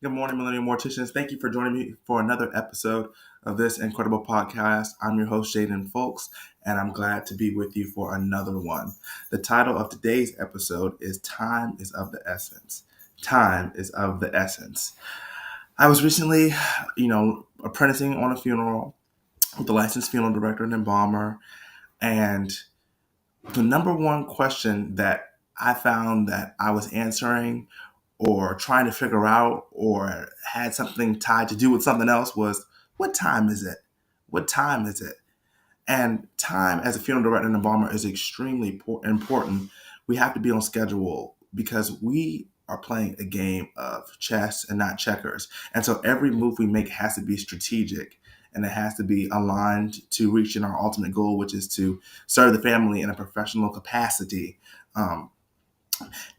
Good morning, Millennial Morticians. Thank you for joining me for another episode of this incredible podcast. I'm your host, Jaden Fowlkes, and I'm glad to be with you for another one. The title of today's episode is Time is of the Essence. Time is of the essence. I was recently, apprenticing on a funeral with a licensed funeral director and embalmer, and the number one question that I found that I was answering or trying to figure out or had something tied to do with something else was, what time is it? What time is it? And time as a funeral director and embalmer is extremely important. We have to be on schedule because we are playing a game of chess and not checkers. And so every move we make has to be strategic and it has to be aligned to reaching our ultimate goal, which is to serve the family in a professional capacity.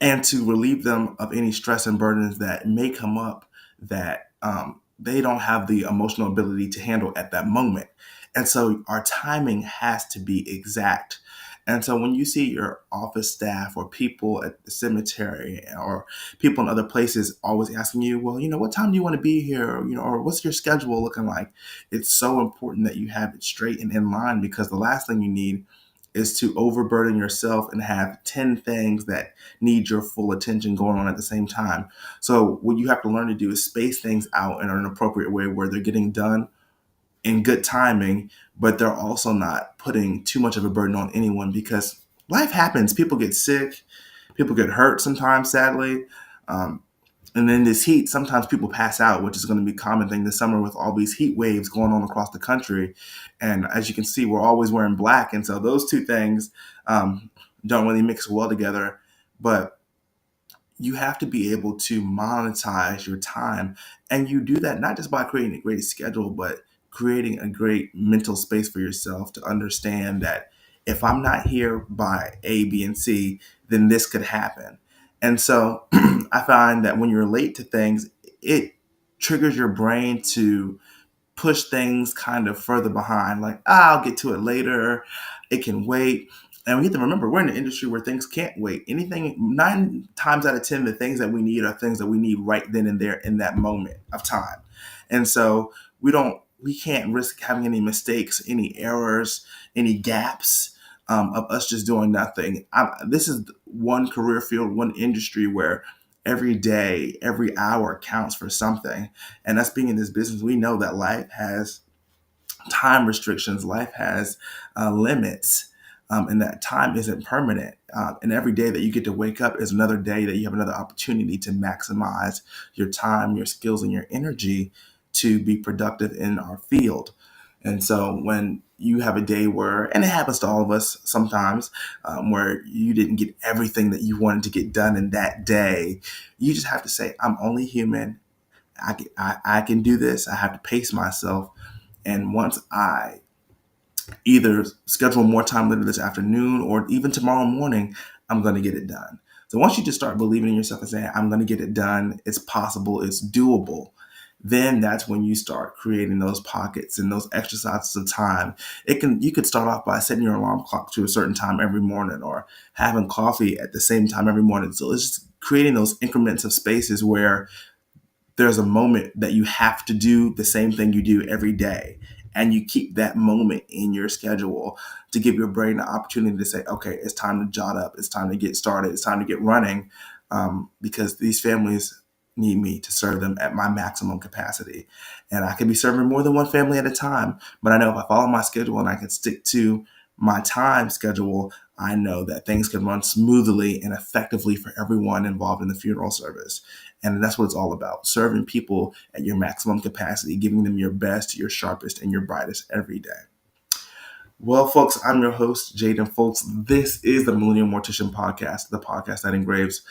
And to relieve them of any stress and burdens that may come up that they don't have the emotional ability to handle at that moment. And so our timing has to be exact. And so when you see your office staff or people at the cemetery or people in other places always asking you, well, what time do you want to be here? Or what's your schedule looking like? It's so important that you have it straight and in line, because the last thing you need is to overburden yourself and have 10 things that need your full attention going on at the same time. So what you have to learn to do is space things out in an appropriate way where they're getting done in good timing, but they're also not putting too much of a burden on anyone, because life happens. People get sick, people get hurt sometimes, sadly. And then this heat, sometimes people pass out, which is going to be a common thing this summer with all these heat waves going on across the country. And as you can see, we're always wearing black. And so those two things don't really mix well together. But you have to be able to monetize your time. And you do that not just by creating a great schedule, but creating a great mental space for yourself to understand that if I'm not here by A, B, and C, then this could happen. And so I find that when you're late to things, it triggers your brain to push things kind of further behind, like, I'll get to it later. It can wait. And we have to remember, we're in an industry where things can't wait. Anything, 9 times out of 10, the things that we need are things that we need right then and there in that moment of time. And so we can't risk having any mistakes, any errors, any gaps of us just doing nothing. This is one career field, one industry where every day, every hour counts for something. And us being in this business, we know that life has time restrictions, life has limits, and that time isn't permanent. And every day that you get to wake up is another day that you have another opportunity to maximize your time, your skills, and your energy to be productive in our field. And so when you have a day where, and it happens to all of us sometimes, where you didn't get everything that you wanted to get done in that day, you just have to say, I'm only human. I can do this. I have to pace myself. And once I either schedule more time later this afternoon or even tomorrow morning, I'm going to get it done. So once you just start believing in yourself and saying, I'm going to get it done, it's possible, it's doable, then that's when you start creating those pockets and those exercises of time. You could start off by setting your alarm clock to a certain time every morning, or having coffee at the same time every morning. So it's just creating those increments of spaces where there's a moment that you have to do the same thing you do every day. And you keep that moment in your schedule to give your brain the opportunity to say, okay, it's time to jot up. It's time to get started. It's time to get running, because these families need me to serve them at my maximum capacity. And I can be serving more than one family at a time. But I know if I follow my schedule and I can stick to my time schedule, I know that things can run smoothly and effectively for everyone involved in the funeral service. And that's what it's all about: serving people at your maximum capacity, giving them your best, your sharpest, and your brightest every day. Well, folks, I'm your host, Jaden Fowlkes. This is the Millennial Mortician podcast, the podcast that engraves.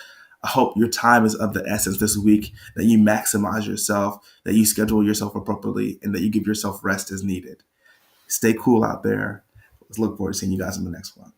I hope your time is of the essence this week, that you maximize yourself, that you schedule yourself appropriately, and that you give yourself rest as needed. Stay cool out there. Let's look forward to seeing you guys in the next one.